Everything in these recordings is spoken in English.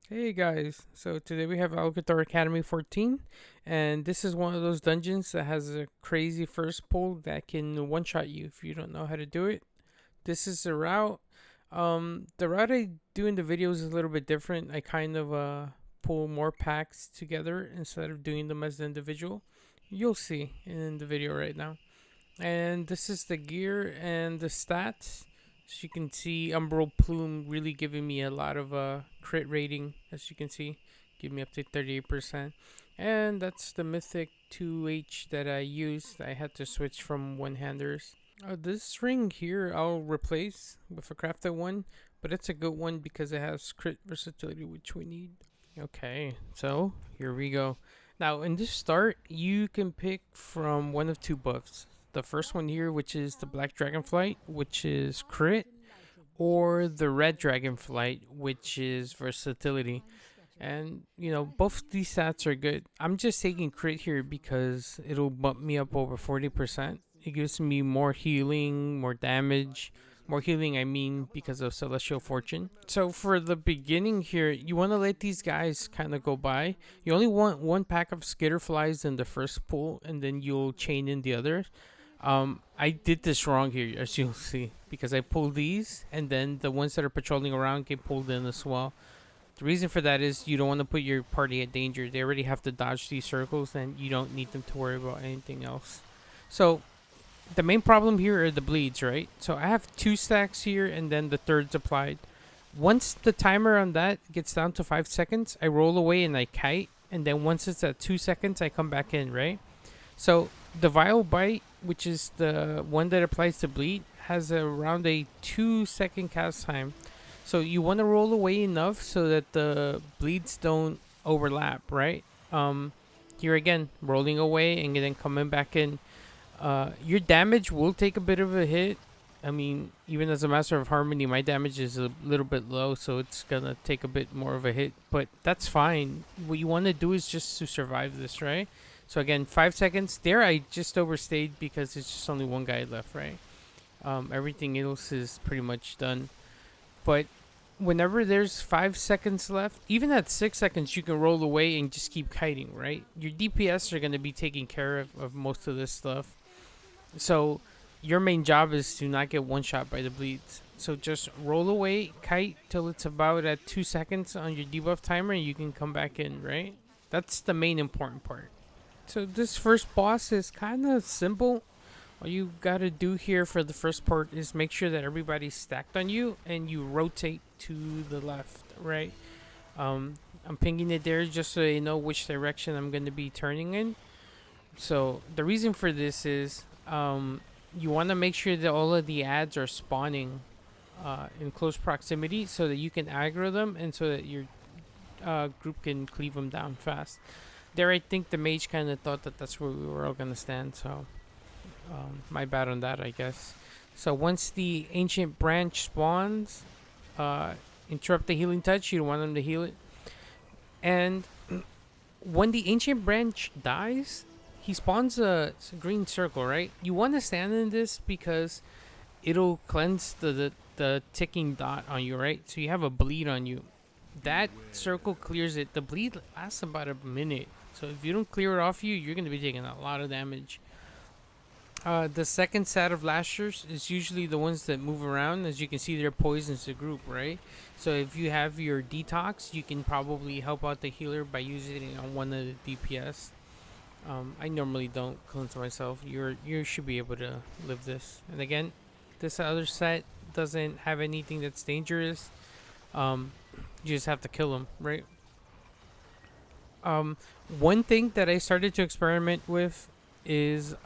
Hey guys, so today we have Algeth'ar Academy 14, and this is one of those dungeons that has a crazy first pull that can one-shot you if you don't know how to do it. This is the route. The route I do in the video is a little bit different. I kind of pull more packs together instead of doing them as an individual. You'll see in the video right now. And this is the gear and the stats. As you can see, Umbral Plume really giving me a lot of crit rating. As you can see, give me up to 38%. And that's the Mythic 2H that I used. I had to switch from one-handers. This ring here I'll replace with a crafted one, but it's a good one because it has crit versatility, which we need. Okay, so here we go. Now, in this start, you can pick from one of two buffs. The first one here, which is the Black Dragonflight, which is crit, or the Red Dragonflight, which is versatility. And, both these stats are good. I'm just taking crit here because it'll bump me up over 40%. It gives me more healing, more damage. More healing, I mean, because of Celestial Fortune. So for the beginning here, you want to let these guys kind of go by. You only want one pack of Skitterflies in the first pull, and then you'll chain in the others. I did this wrong here, as you'll see, because I pulled these, and then the ones that are patrolling around get pulled in as well. The reason for that is you don't want to put your party at danger. They already have to dodge these circles, and you don't need them to worry about anything else. So the main problem here are the bleeds, right? So I have 2 stacks here, and then the third's applied. Once the timer on that gets down to 5 seconds, I roll away and I kite, and then once it's at 2 seconds, I come back in, right? So the Vile Bite, which is the one that applies to bleed, has around a 2 second cast time. So you want to roll away enough so that the bleeds don't overlap, right? Here again, rolling away and then coming back in. Your damage will take a bit of a hit. I mean, even as a Master of Harmony, my damage is a little bit low, so it's gonna take a bit more of a hit. But that's fine. What you want to do is just to survive this, right? So again, 5 seconds. There, I just overstayed because it's just only one guy left, right? Everything else is pretty much done. But whenever there's 5 seconds left, even at 6 seconds, you can roll away and just keep kiting, right? Your DPS are gonna be taking care of most of this stuff. So your main job is to not get one shot by the bleeds. So just roll away, kite till it's about at 2 seconds on your debuff timer, and you can come back in, right? That's the main important part. So this first boss is kind of simple. All you gotta do here for the first part is make sure that everybody's stacked on you, and you rotate to the left, right? I'm pinging it there just so you know which direction I'm gonna be turning in. So the reason for this is you want to make sure that all of the ads are spawning in close proximity so that you can aggro them and so that your group can cleave them down fast. There, I think the mage kind of thought that that's where we were all going to stand, so my bad on that, I guess. So once the Ancient Branch spawns, interrupt the healing touch. You don't want them to heal it. And when the Ancient Branch dies, he spawns a green circle, right? You want to stand in this because it'll cleanse the ticking dot on you, right? So you have a bleed on you. That circle clears it. The bleed lasts about a minute. So if you don't clear it off you, you're going to be taking a lot of damage. The second set of lashers is usually the ones that move around. As you can see, they're poisons the group, right? So if you have your detox, you can probably help out the healer by using it on one of the DPS. I normally don't cleanse myself. You should be able to live this. And again, this other set doesn't have anything that's dangerous. You just have to kill them, right? One thing that I started to experiment with is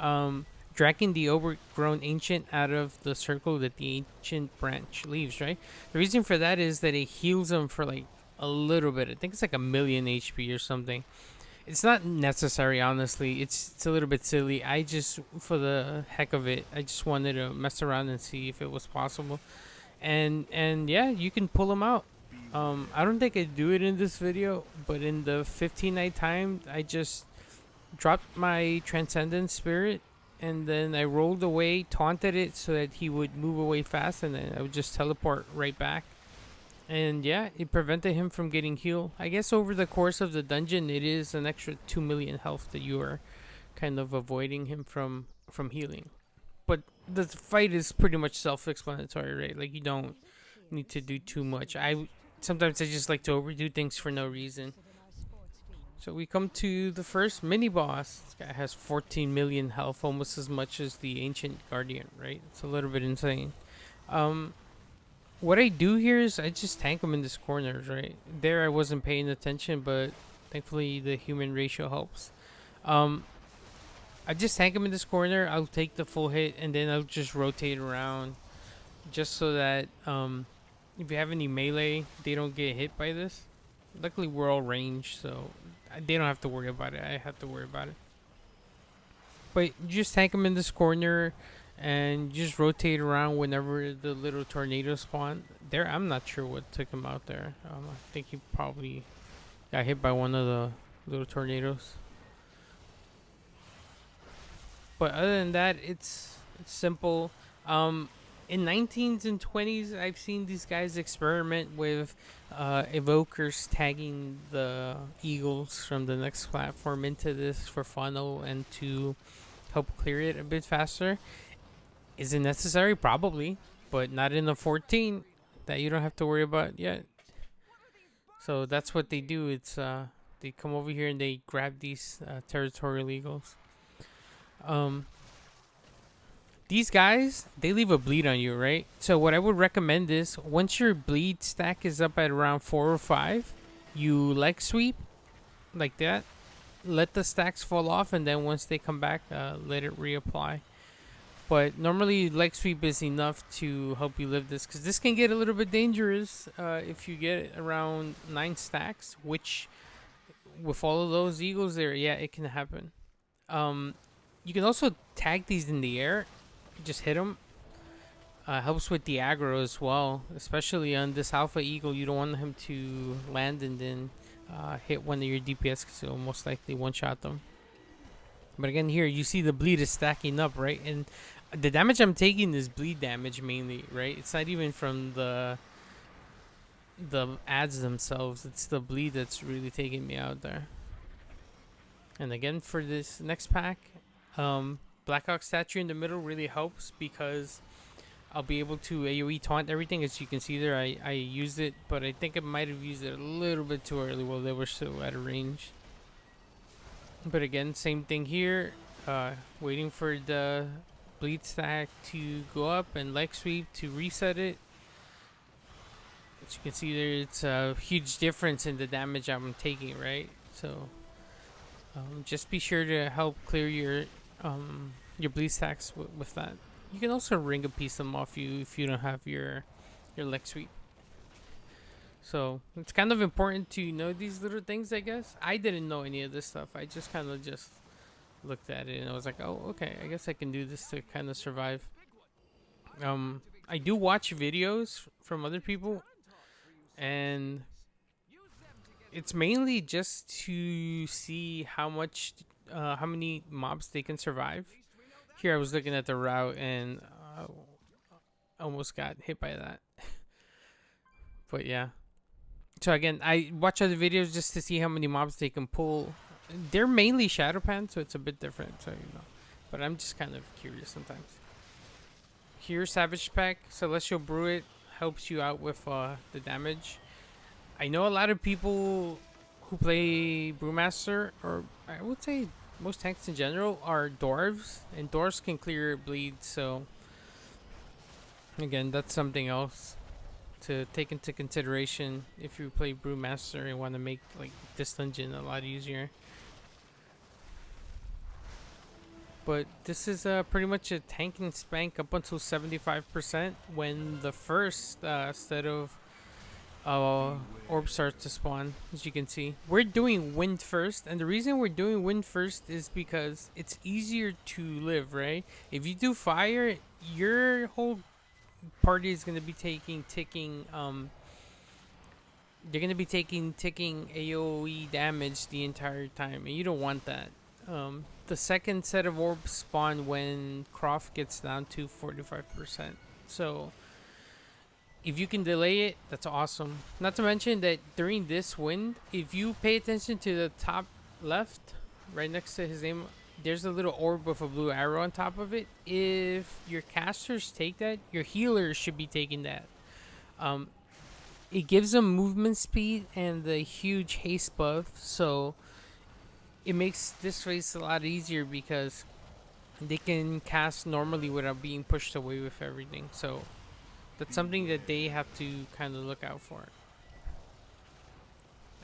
dragging the Overgrown Ancient out of the circle that the Ancient Branch leaves, right? The reason for that is that it heals them for like a little bit. I think it's like 1,000,000 HP or something. It's not necessary, honestly. It's a little bit silly. I just, for the heck of it, I just wanted to mess around and see if it was possible. And yeah, you can pull them out. I don't think I do it in this video, but in the 15 night time, I just dropped my Transcendent Spirit, and then I rolled away, taunted it so that he would move away fast, and then I would just teleport right back. And yeah, it prevented him from getting healed. I guess over the course of the dungeon, it is an extra 2 million health that you are kind of avoiding him from healing. But the fight is pretty much self-explanatory, right? Like you don't need to do too much. I just like to overdo things for no reason. So we come to the first mini boss. This guy has 14 million health, almost as much as the ancient guardian, right? It's a little bit insane. Um, what I do here is I just tank him in this corner, right? There I wasn't paying attention, but thankfully the human ratio helps. Um, I just tank him in this corner. I'll take the full hit, and then I'll just rotate around, just so that if you have any melee, they don't get hit by this. Luckily, we're all ranged, so they don't have to worry about it. I have to worry about it. But you just tank him in this corner, and just rotate around whenever the little tornado spawn. There, I'm not sure what took him out there. I think he probably got hit by one of the little tornadoes. But other than that, it's simple. In 19s and 20s, I've seen these guys experiment with evokers tagging the eagles from the next platform into this for funnel and to help clear it a bit faster. Is it necessary? Probably, but not in the 14 that you don't have to worry about yet. So that's what they do. It's they come over here and they grab these territorial eagles. These guys, they leave a bleed on you, right? So what I would recommend is once your bleed stack is up at around 4 or 5, you leg sweep like that. Let the stacks fall off, and then once they come back, let it reapply. But normally leg sweep is enough to help you live this, because this can get a little bit dangerous if you get around 9 stacks, which with all of those eagles there, yeah, it can happen. You can also tag these in the air. Just hit them. Helps with the aggro as well, especially on this alpha eagle. You don't want him to land and then hit one of your DPS, because it'll most likely one-shot them. But again, here you see the bleed is stacking up, right? And the damage I'm taking is bleed damage mainly, right? It's not even from the ads themselves. It's the bleed that's really taking me out there. And again, for this next pack, Blackhawk statue in the middle really helps, because I'll be able to AoE taunt everything. As you can see there, I used it, but I think I might have used it a little bit too early while they were still at a range. But again, same thing here. Waiting for the bleed stack to go up and leg sweep to reset it. As you can see there, it's a huge difference in the damage I'm taking, right? So just be sure to help clear your bleed stacks with that. You can also ring a piece them off you if you don't have your leg sweep. So it's kind of important to know these little things, I guess. I didn't know any of this stuff. I just kind of just looked at it and I was like, oh, okay, I guess I can do this to kind of survive. I do watch videos from other people, and it's mainly just to see how many mobs they can survive. Here I was looking at the route and almost got hit by that. But yeah. So again, I watch other videos just to see how many mobs they can pull. They're mainly Shadowpan, so it's a bit different. So but I'm just kind of curious sometimes. Here, Savage Pack, Celestial Brew It helps you out with the damage. I know a lot of people who play Brewmaster, or I would say most tanks in general, are dwarves, and dwarves can clear bleed. So again, that's something else to take into consideration if you play Brewmaster and want to make like this dungeon a lot easier. But this is pretty much a tank and spank up until 75% when the first set of orbs starts to spawn. As you can see, we're doing wind first, and the reason we're doing wind first is because it's easier to live, right? If you do fire, your whole party is going to be ticking you're going to be taking AoE damage the entire time, and you don't want that. The second set of orbs spawn when Crawth gets down to 45%. So If you can delay it, that's awesome. Not to mention that during this wind, if you pay attention to the top left, right next to his name, there's a little orb with a blue arrow on top of it. If your casters take that, your healers should be taking that. Um, it gives them movement speed and the huge haste buff, so it makes this race a lot easier because they can cast normally without being pushed away with everything. So that's something that they have to kind of look out for.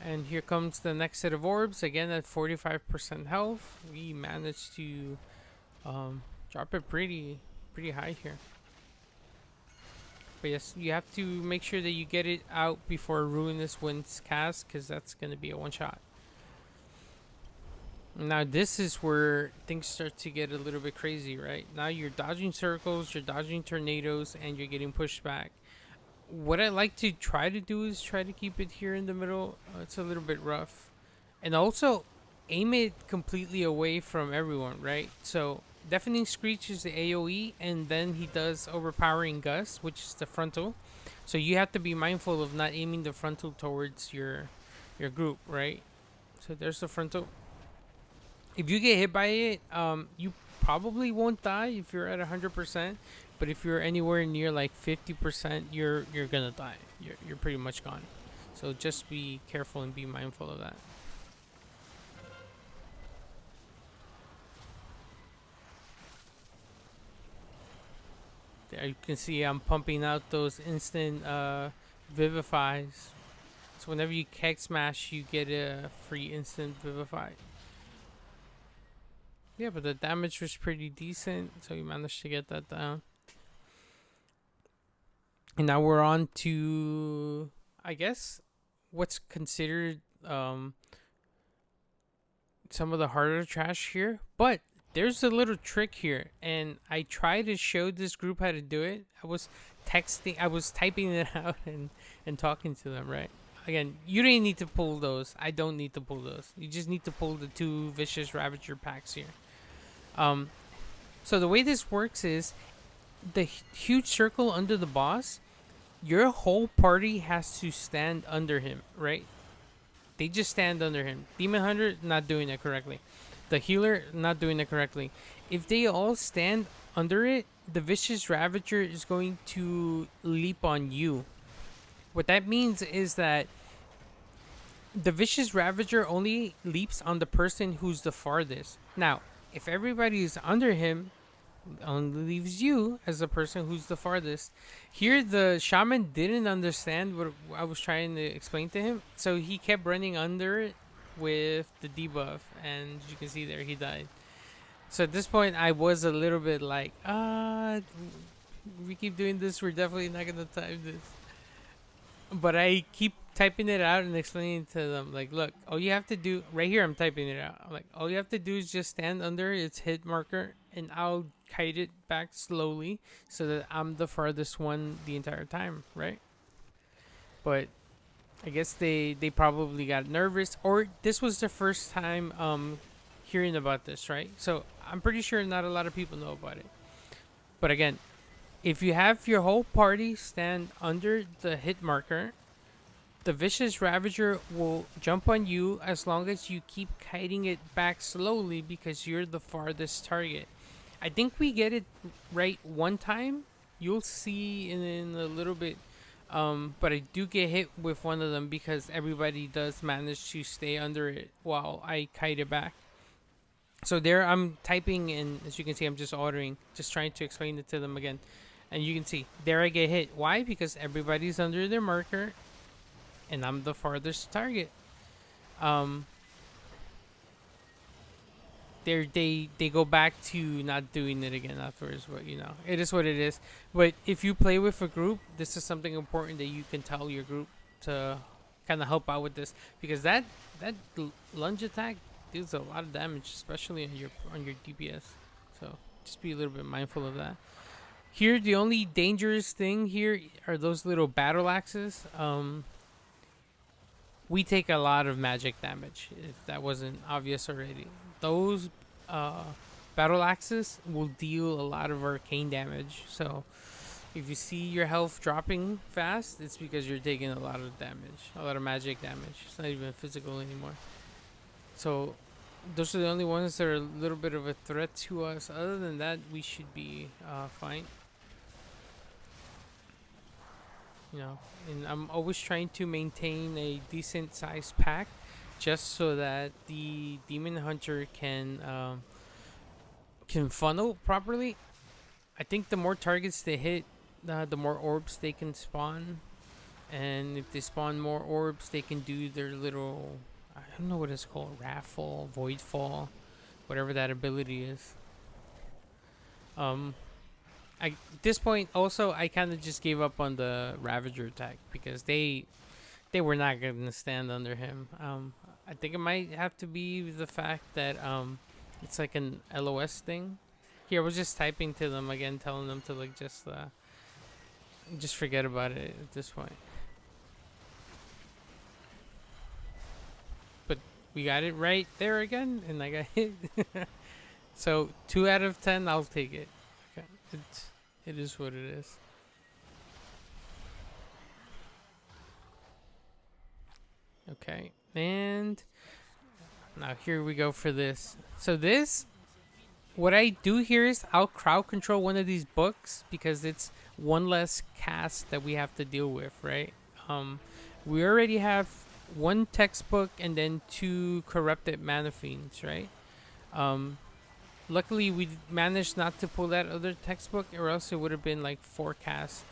And here comes the next set of orbs. Again, at 45% health, we managed to drop it pretty high here. But yes, you have to make sure that you get it out before Ruinous Winds cast, because that's going to be a one-shot. Now this is where things start to get a little bit crazy, right? Now you're dodging circles, you're dodging tornadoes, and you're getting pushed back. What I like to try to do is try to keep it here in the middle. It's a little bit rough. And also aim it completely away from everyone, right? So Deafening Screech is the AoE, and then he does Overpowering Gust, which is the frontal. So you have to be mindful of not aiming the frontal towards your group, right? So there's the frontal. If you get hit by it, you probably won't die if you're at 100%. But if you're anywhere near like 50%, you're gonna die. You're pretty much gone. So just be careful and be mindful of that. There you can see I'm pumping out those instant vivifies. So whenever you keg smash, you get a free instant vivify. Yeah, but the damage was pretty decent, so we managed to get that down. And now we're on to, I guess, what's considered some of the harder trash here. But there's a little trick here, and I tried to show this group how to do it. I was typing it out and talking to them, right? Again, you don't need to pull those. I don't need to pull those. You just need to pull the 2 Vicious Ravager packs here. So the way this works is the huge circle under the boss, your whole party has to stand under him, right? They just stand under him. Demon Hunter not doing it correctly. The healer not doing it correctly. If they all stand under it, the Vicious Ravager is going to leap on you. What that means is that the Vicious Ravager only leaps on the person who's the farthest. Now, if everybody is under him, only leaves you as the person who's the farthest. Here, the shaman didn't understand what I was trying to explain to him, so he kept running under it with the debuff, and as you can see there, he died. So at this point, I was a little bit like, we keep doing this, we're definitely not gonna time this. But I keep typing it out and explaining to them, like, look, all you have to do, right here I'm typing it out. I'm like, all you have to do is just stand under its hit marker, and I'll kite it back slowly so that I'm the farthest one the entire time, right? But I guess they probably got nervous, or this was the first time hearing about this, right? So I'm pretty sure not a lot of people know about it. But again, if you have your whole party stand under the hit marker, the Vicious Ravager will jump on you as long as you keep kiting it back slowly because you're the farthest target. I think we get it right one time. You'll see in a little bit. But I do get hit with one of them because everybody does manage to stay under it while I kite it back. So there I'm typing, and as you can see, I'm just ordering, just trying to explain it to them again. And you can see, there I get hit. Why? Because everybody's under their marker, and I'm the farthest target. They go back to not doing it again afterwards, but you know, it is what it is. But if you play with a group, this is something important that you can tell your group to kind of help out with this, because that lunge attack deals a lot of damage, especially on your DPS. So just be a little bit mindful of that. Here, the only dangerous thing here are those little battle axes. We take a lot of magic damage, if that wasn't obvious already. Those battle axes will deal a lot of arcane damage. So If you see your health dropping fast, it's because you're taking a lot of damage, a lot of magic damage. It's not even physical anymore. So those are the only ones that are a little bit of a threat to us. Other than that, we should be fine. You know, and I'm always trying to maintain a decent sized pack, just so that the demon hunter can funnel properly. I think the more targets they hit, the more orbs they can spawn, and if they spawn more orbs, they can do their little, I don't know what it's called, raffle, void fall, whatever that ability is. At this point, also, I kind of just gave up on the Ravager attack because they were not gonna stand under him. I think it might have to be the fact that it's like an LOS thing. Here, I was just typing to them again, telling them to like just forget about it at this point. But we got it right there again, and I got hit. So 2 out of 10, I'll take it. Okay. It is what it is. Okay, and now here we go for this. So this, what I do here is I'll crowd control one of these books because it's one less cast that we have to deal with, right? We already have 1 textbook and then 2 corrupted mana fiends, right? Luckily we managed not to pull that other textbook, or else it would have been like 4 casts.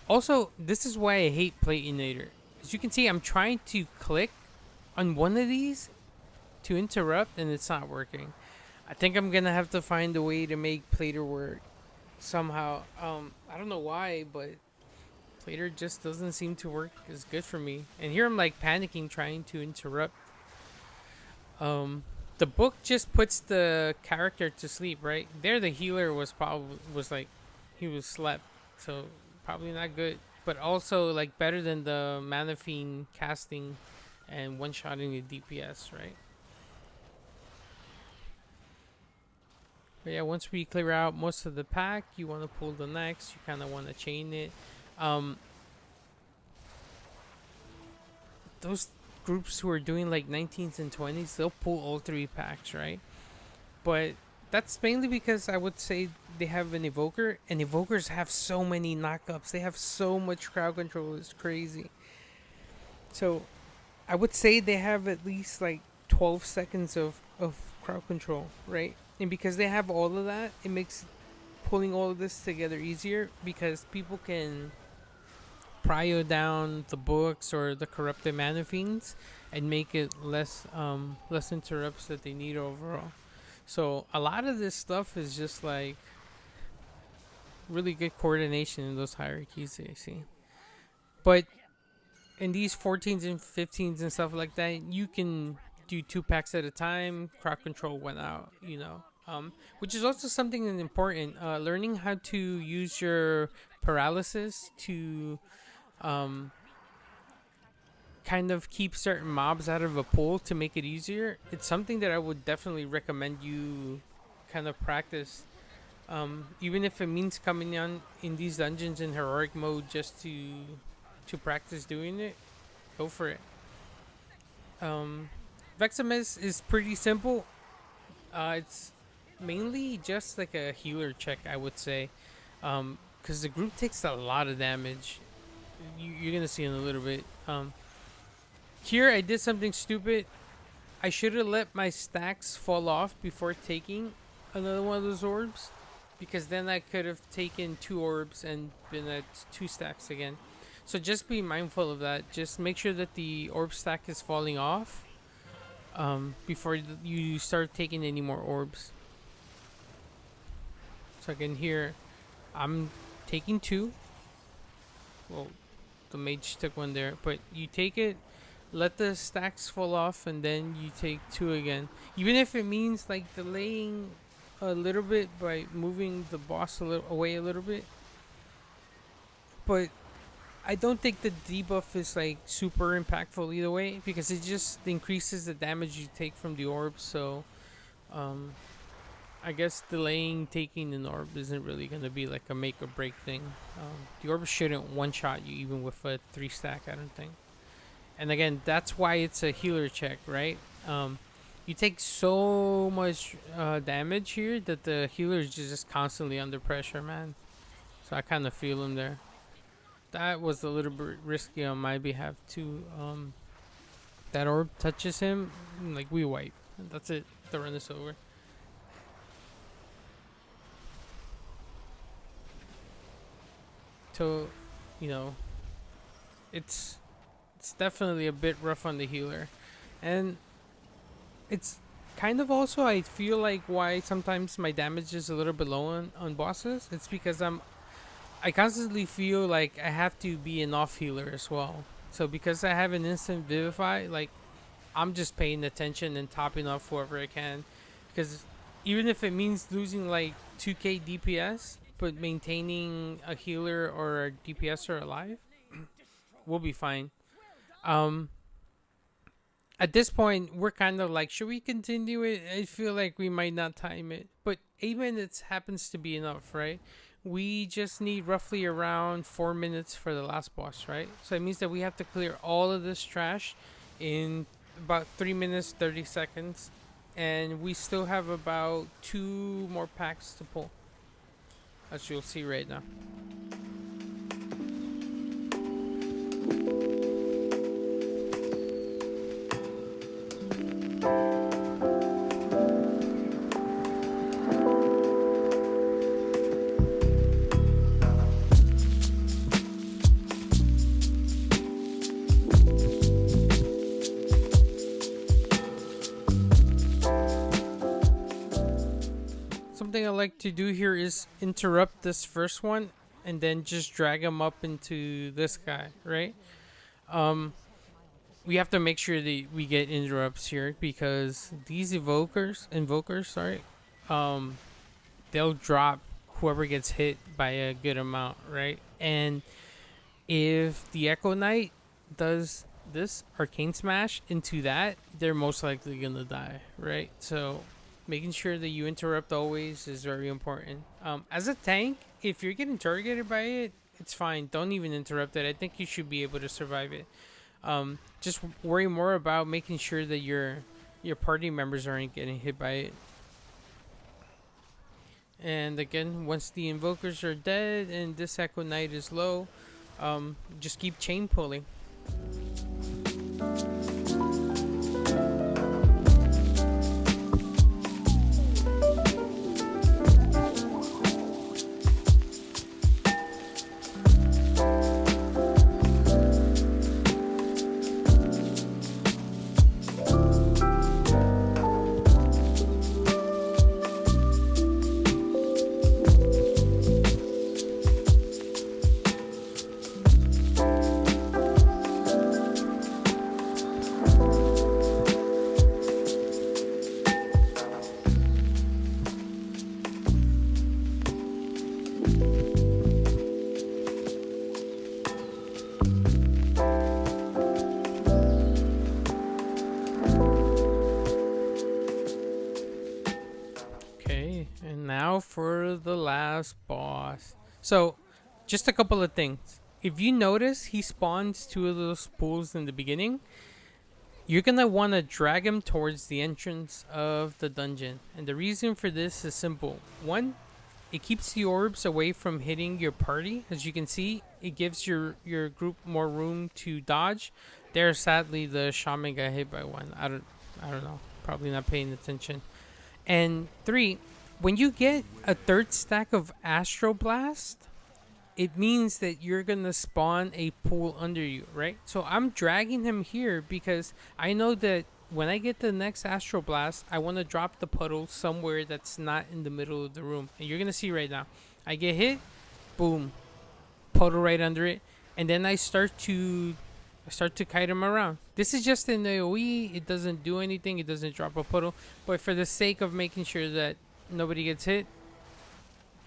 Also, this is why I hate Platinator. As you can see, I'm trying to click on one of these to interrupt, and it's not working. I think I'm gonna have to find a way to make Plater work somehow. I don't know why, but Plater just doesn't seem to work as good for me. And here I'm like panicking, trying to interrupt. The book just puts the character to sleep, right? There, the healer was like he was slept, so probably not good. But also like better than the Mana Fiend casting and one-shotting the DPS, right? But yeah, once we clear out most of the pack, you want to pull the next. You kind of want to chain it. Those groups who are doing like 19s and 20s, they'll pull all 3 packs, right? But that's mainly because I would say they have an evoker, and evokers have so many knockups. They have so much crowd control. It's crazy. So I would say they have at least like 12 seconds of crowd control, right? And because they have all of that, it makes pulling all of this together easier, because people can prio down the books or the corrupted mana fiends and make it less interrupts that they need overall. So a lot of this stuff is just like really good coordination in those hierarchies that you see. But in these 14s and 15s and stuff like that, you can do 2 packs at a time. Crowd control went out, you know. Which is also something that's important. Learning how to use your paralysis to kind of keep certain mobs out of a pool to make it easier. It's something that I would definitely recommend you kind of practice. Even if it means coming on in these dungeons in heroic mode just to practice doing it, go for it. Vexamus is pretty simple. It's mainly just like a healer check, I would say, because the group takes a lot of damage. You're gonna see in a little bit. Here I did something stupid. I should have let my stacks fall off before taking another one of those orbs, because then I could have taken 2 orbs and been at 2 stacks again. So just be mindful of that. Just make sure that the orb stack is falling off before you start taking any more orbs. So again, here I'm taking 2. Well, the mage took 1 there, but you take it, let the stacks fall off, and then you take 2 again. Even if it means like delaying a little bit by moving the boss away a little bit. But I don't think the debuff is like super impactful either way, because it just increases the damage you take from the orbs. So I guess delaying taking an orb isn't really gonna be like a make or break thing. The orb shouldn't one shot you even with a 3 stack. I don't think. And again, that's why it's a healer check, right? You take so much damage here that the healer is just constantly under pressure, man. So I kind of feel him there. That was a little bit risky on my behalf too. That orb touches him, like we wipe. That's it. The run is over. So, you know, it's definitely a bit rough on the healer, and it's kind of also I feel like why sometimes my damage is a little bit low on bosses. It's because I constantly feel like I have to be an off healer as well. So because I have an instant vivify, like I'm just paying attention and topping off whoever I can, because even if it means losing like 2k DPS but maintaining a healer or a DPSer alive, we'll be fine. Um, at this point, we're kind of like, should we continue it? I feel like we might not time it, but 8 minutes happens to be enough, right? We just need roughly around 4 minutes for the last boss, right? So it means that we have to clear all of this trash in about 3 minutes 30 seconds, and we still have about 2 more packs to pull, as you'll see right now. Something I like to do here is interrupt this first one and then just drag him up into this guy, right? We have to make sure that we get interrupts here, because these invokers, sorry, they'll drop whoever gets hit by a good amount, right? And if the Echo Knight does this arcane smash into that, they're most likely gonna die, right? So making sure that you interrupt always is very important. As a tank, if you're getting targeted by it, it's fine. Don't even interrupt it. I think you should be able to survive it. Just worry more about making sure that your party members aren't getting hit by it. And again, once the invokers are dead and this Echo Knight is low, just keep chain pulling. Now for the last boss. So, just a couple of things. If you notice, he spawns 2 of those pools in the beginning. You're gonna want to drag him towards the entrance of the dungeon. And the reason for this is simple. One, it keeps the orbs away from hitting your party. As you can see, it gives your group more room to dodge. There, sadly, the shaman got hit by one. I don't know. Probably not paying attention. And 3, when you get a 3rd stack of Astro Blast, it means that you're gonna spawn a pool under you, right? So I'm dragging him here because I know that when I get the next Astro Blast, I want to drop the puddle somewhere that's not in the middle of the room. And you're gonna see right now, I get hit, boom, puddle right under it, and then I start to kite him around. This is just an AoE. It doesn't do anything. It doesn't drop a puddle. But for the sake of making sure that nobody gets hit,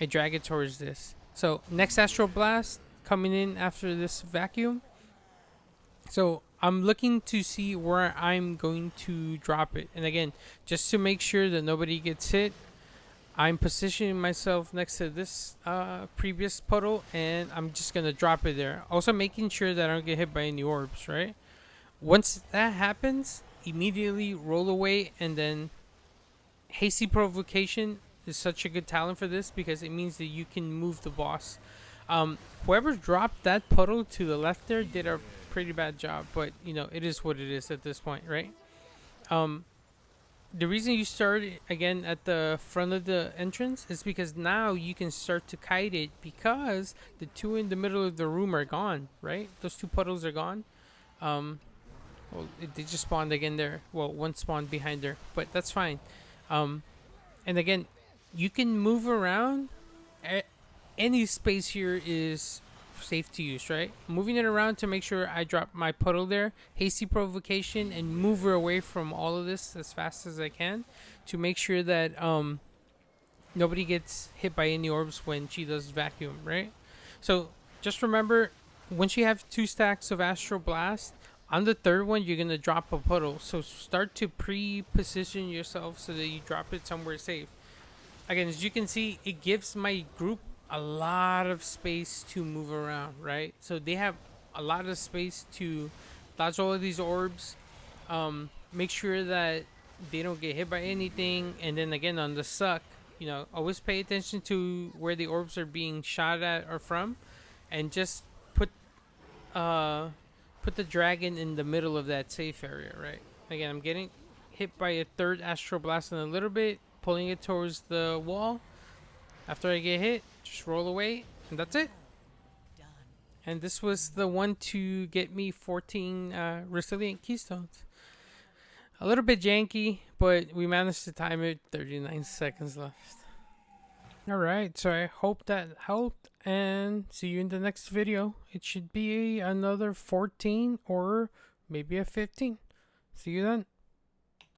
I drag it towards this. So next Astral Blast coming in after this vacuum. So I'm looking to see where I'm going to drop it. And again, just to make sure that nobody gets hit, I'm positioning myself next to this previous puddle, and I'm just gonna drop it there. Also making sure that I don't get hit by any orbs, right? Once that happens, immediately roll away, and then hasty provocation is such a good talent for this because it means that you can move the boss. Whoever dropped that puddle to the left there did a pretty bad job, but you know, it is what it is at this point, right? Um, the reason you start again at the front of the entrance is because now you can start to kite it because the two in the middle of the room are gone, right? Those two puddles are gone. Um, well, they just spawned again there. Well, one spawned behind there, but that's fine. Um, and again, you can move around. Any space here is safe to use, right? Moving it around to make sure I drop my puddle there, hasty provocation, and move her away from all of this as fast as I can to make sure that nobody gets hit by any orbs when she does vacuum, right? So just remember, once you have 2 stacks of Astral Blast, on the third one you're gonna drop a puddle. So start to pre-position yourself so that you drop it somewhere safe. Again, as you can see, it gives my group a lot of space to move around, right? So they have a lot of space to dodge all of these orbs, make sure that they don't get hit by anything, and then again on the suck, you know, always pay attention to where the orbs are being shot at or from, and just put the dragon in the middle of that safe area, right? Again, I'm getting hit by a third Astral Blast in a little bit, pulling it towards the wall. After I get hit, just roll away, and that's it. And this was the one to get me 14 resilient keystones. A little bit janky, but we managed to time it. 39 seconds left. Alright, so I hope that helped, and see you in the next video. It should be another 14 or maybe a 15. See you then.